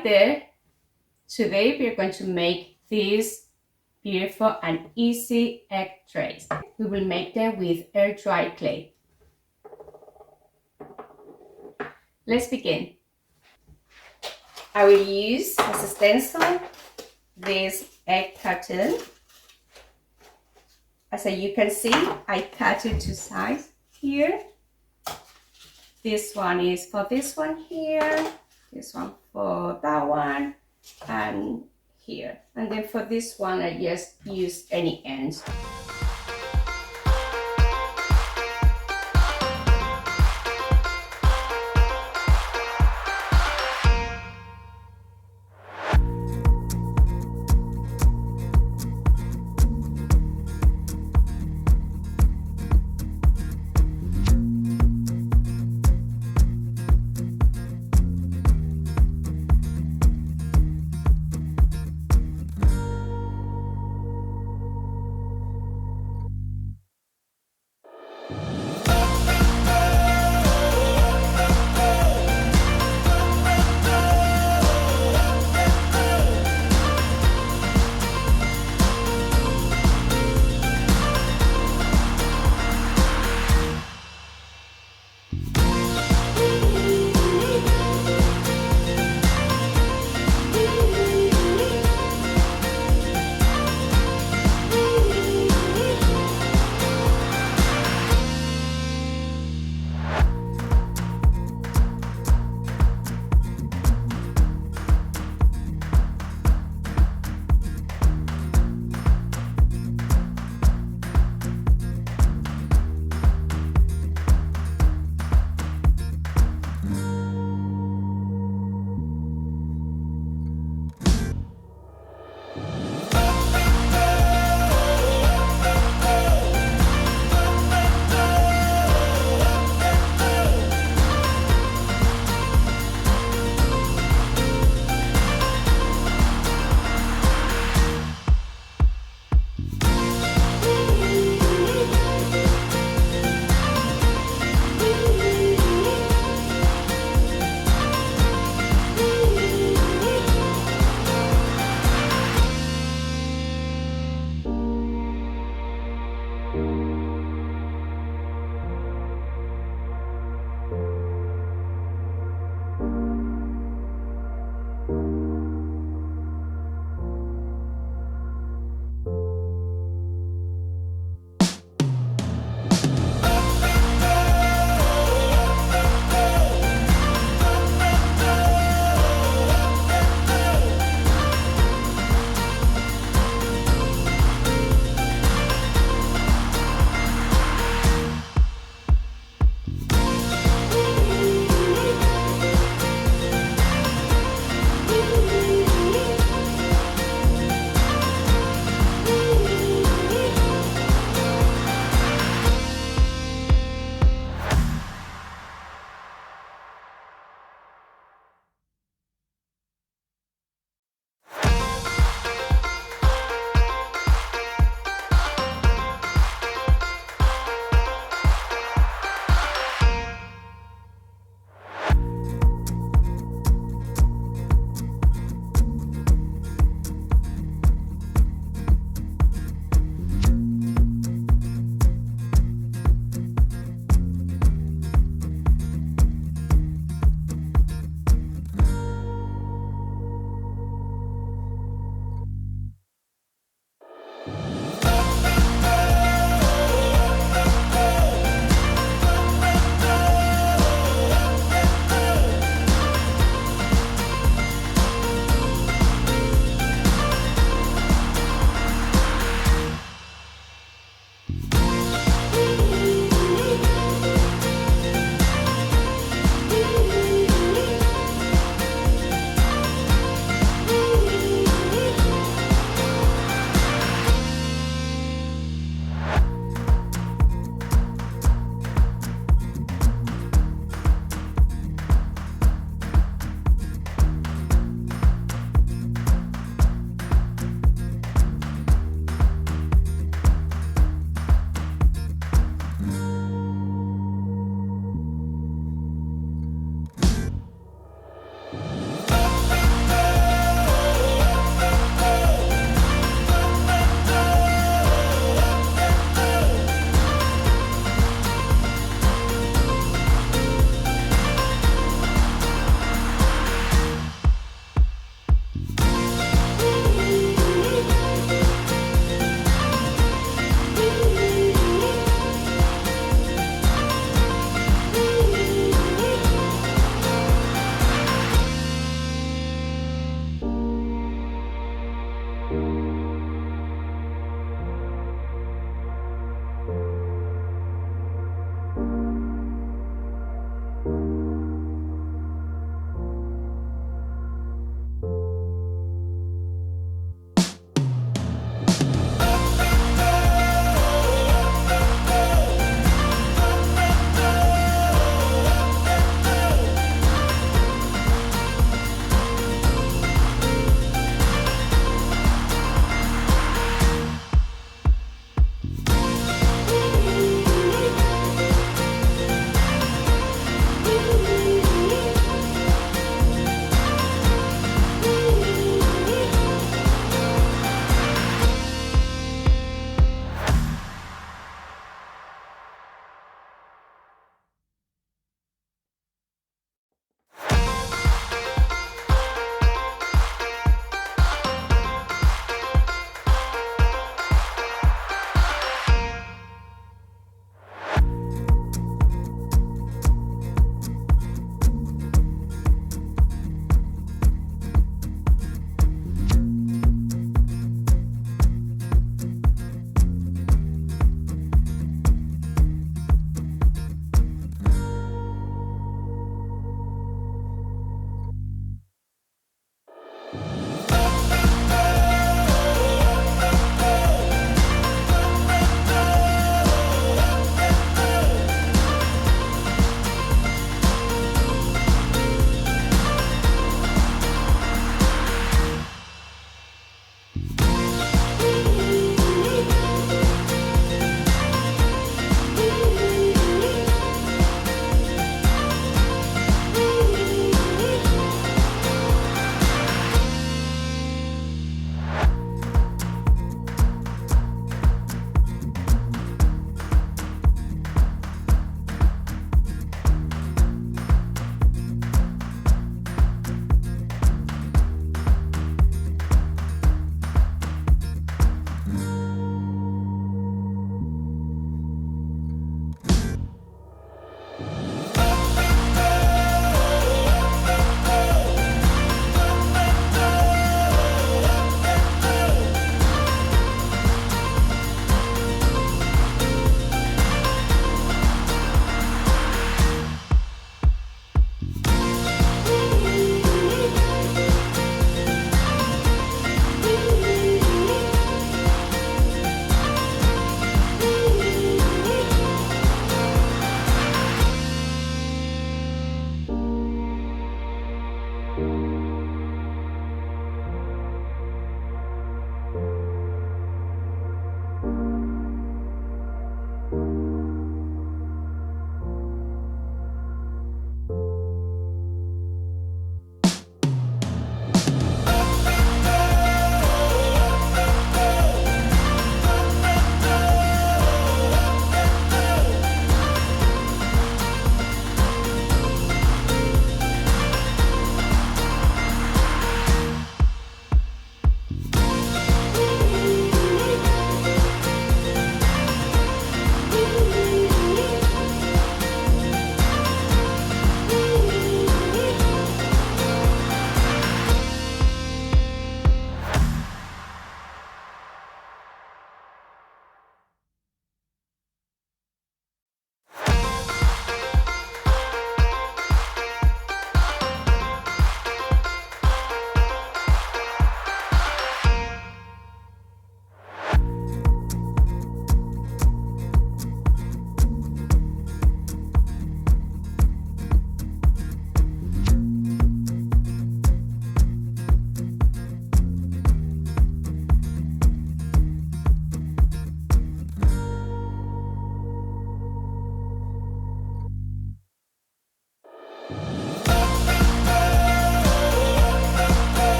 Hi there! Today we are going to make these beautiful and easy egg trays. We will make them with air dry clay. Let's begin. I will use as a stencil this egg carton. As you can see, I cut it to size here. This one is for this one here, this one for that one, and here. And then for this one, I just use any ends.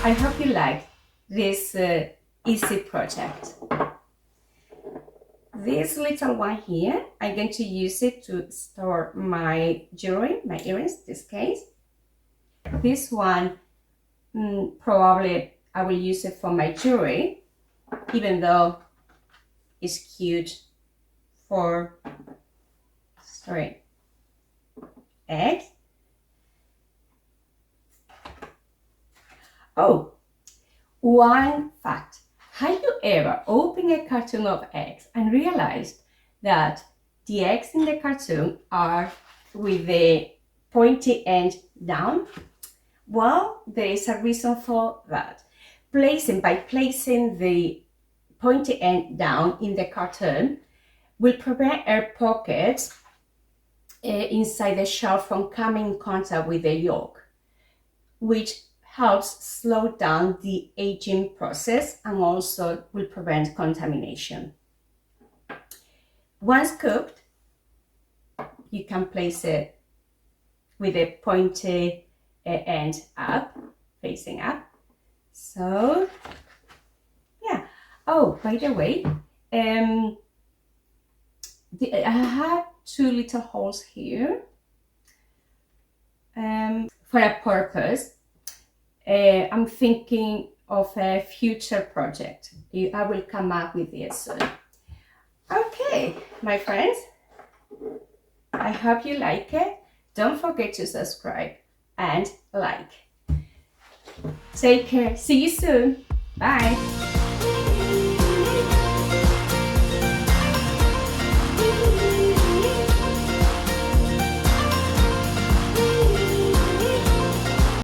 I hope you like this easy project. This little one here, I'm going to use it to store my jewelry, my earrings, this case. This one, probably I will use it for my jewelry, even though it's cute for, eggs. Oh, one fact. Have you ever opened a cartoon of eggs and realized that the eggs in the cartoon are with the pointy end down? Well, there is a reason for that. By placing the pointy end down in the cartoon will prevent air pockets inside the shell from coming in contact with the yolk, which helps slow down the aging process and also will prevent contamination. Once cooked, you can place it with a pointy end up, facing up. So, yeah. Oh, by the way, I have two little holes here for a purpose. I'm thinking of a future project. I will come up with it soon. Okay, my friends, I hope you like it. Don't forget to subscribe and like. Take care. See you soon. Bye.